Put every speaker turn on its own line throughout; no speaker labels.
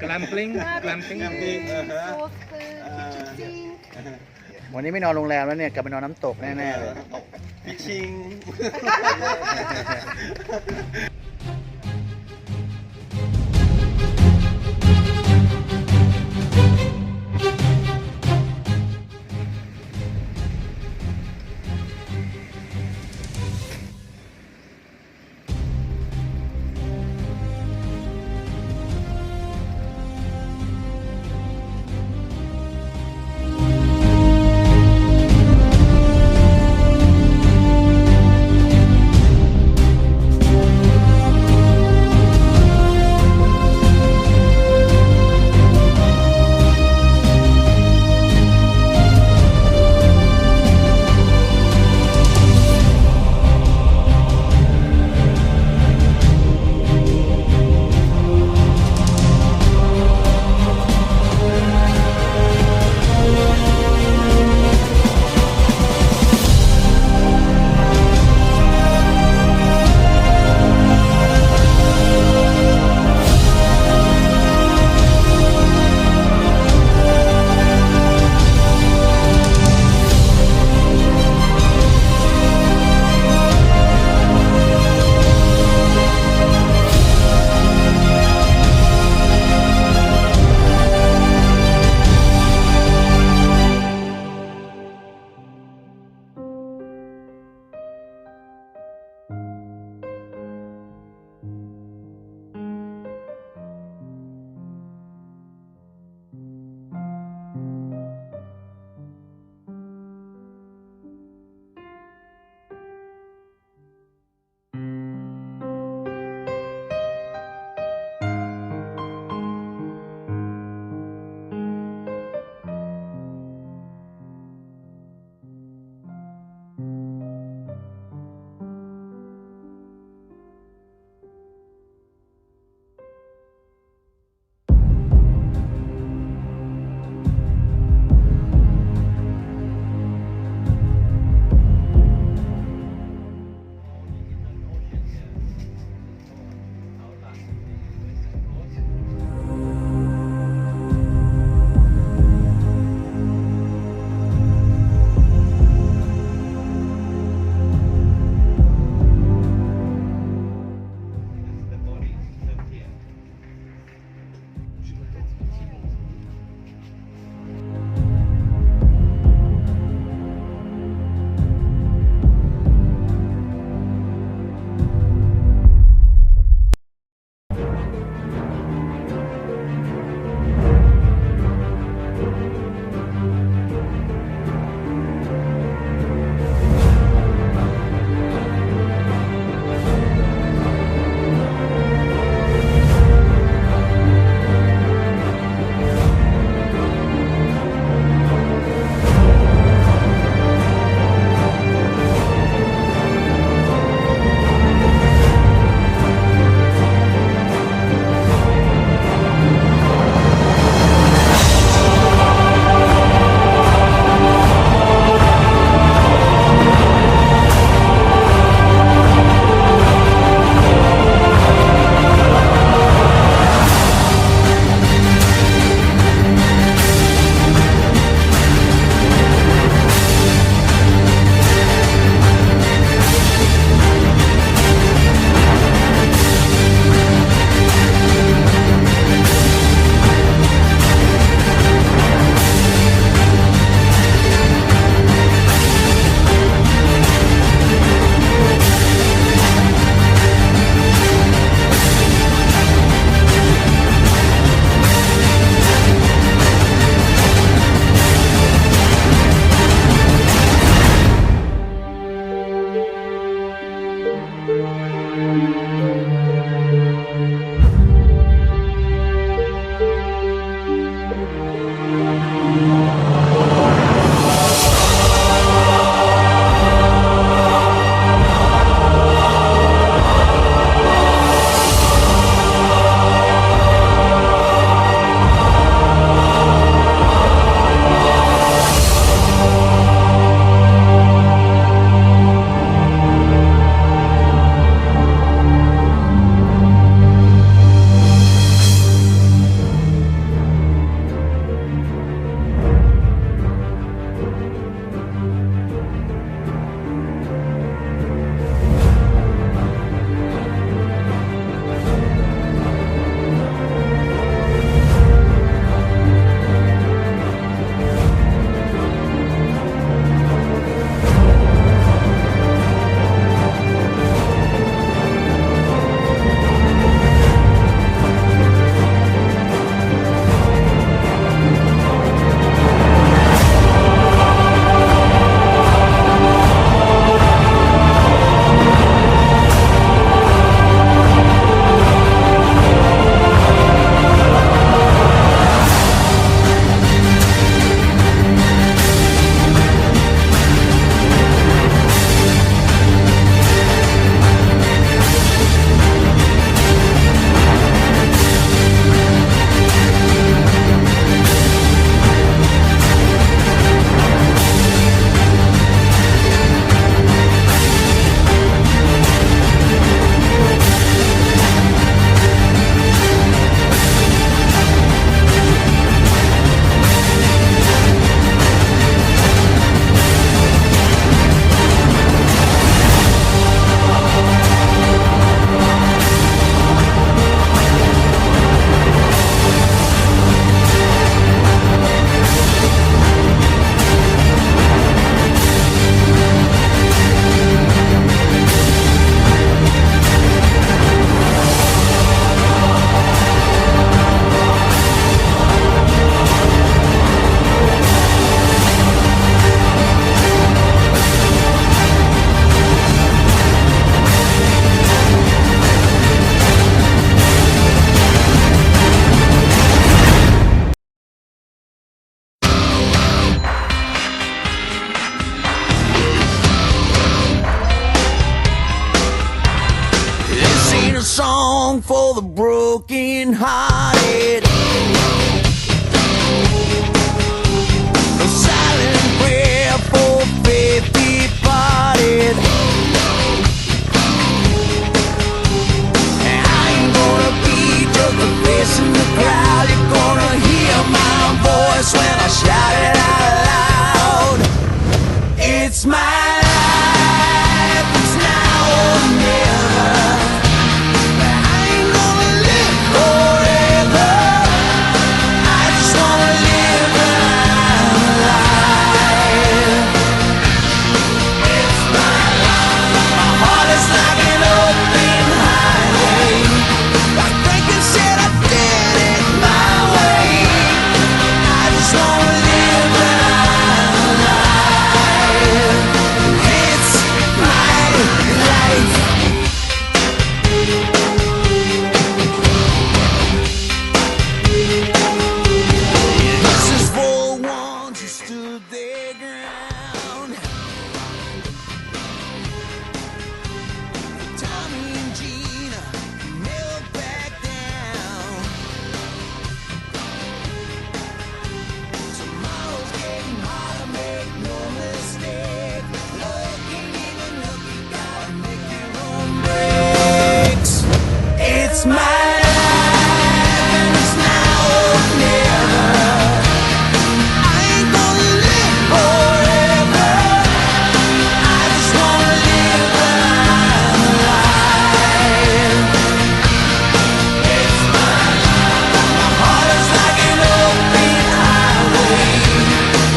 glamping
Glamping.
Fishing.
วันนี้ไม่นอนโรงแรมแล้วเนี่ยกลับไปนอนน้ำตกแน่ๆเลย
Fishing.
song for the broken hearted. A silent prayer for faith departed. And I ain't gonna be just a face in the crowd. You're gonna hear my voice when I shout it out loud. It's my life, it's now or never. I ain't gonna live forever. I just wanna live when I'm alive. It's my life. My heart is like an open highway. Like Franklin said, I did it my way. I just wanna live when I'm alive. It's my life. This is for ones who stood their ground. Tommy and Gina never back down. Tomorrow's getting harder, make no mistake. Looking even look, you gotta make your own breaks. It's my life, and it's now or never. I ain't gonna live forever. I just wanna live when I'm alive. It's my life. My heart is like an open highway.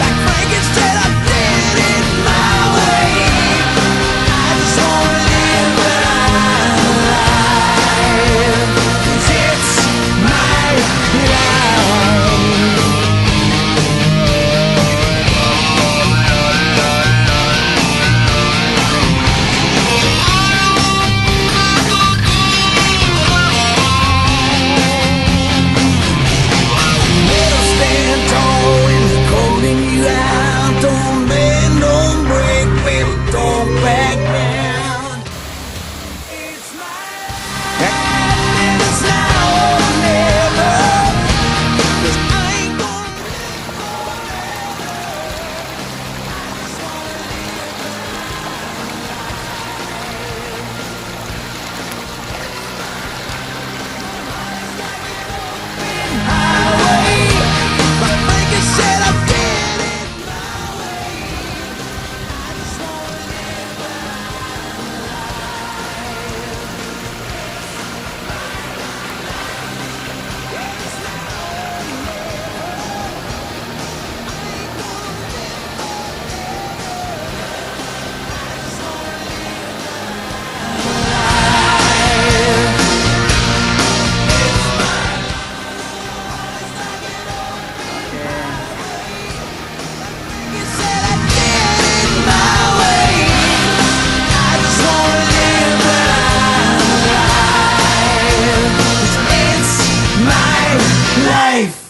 Like Frankenstein, I did it my way. I just wanna live when I'm alive. 'Cause it's my life. Never stand tall when they're calling you out. Don't bend, don't break, baby, don't back down. It's my life, and it's now or never. 'Cause I ain't gonna live forever. I just wanna live highway. Like Frankie said, I did it my way. I just wanna live when I'm alive. It's now or never. I ain't gonna live forever. I just wanna live when I'm alive. It's my You said I did it my way. I just wanna live when I'm alive. 'Cause it's my life.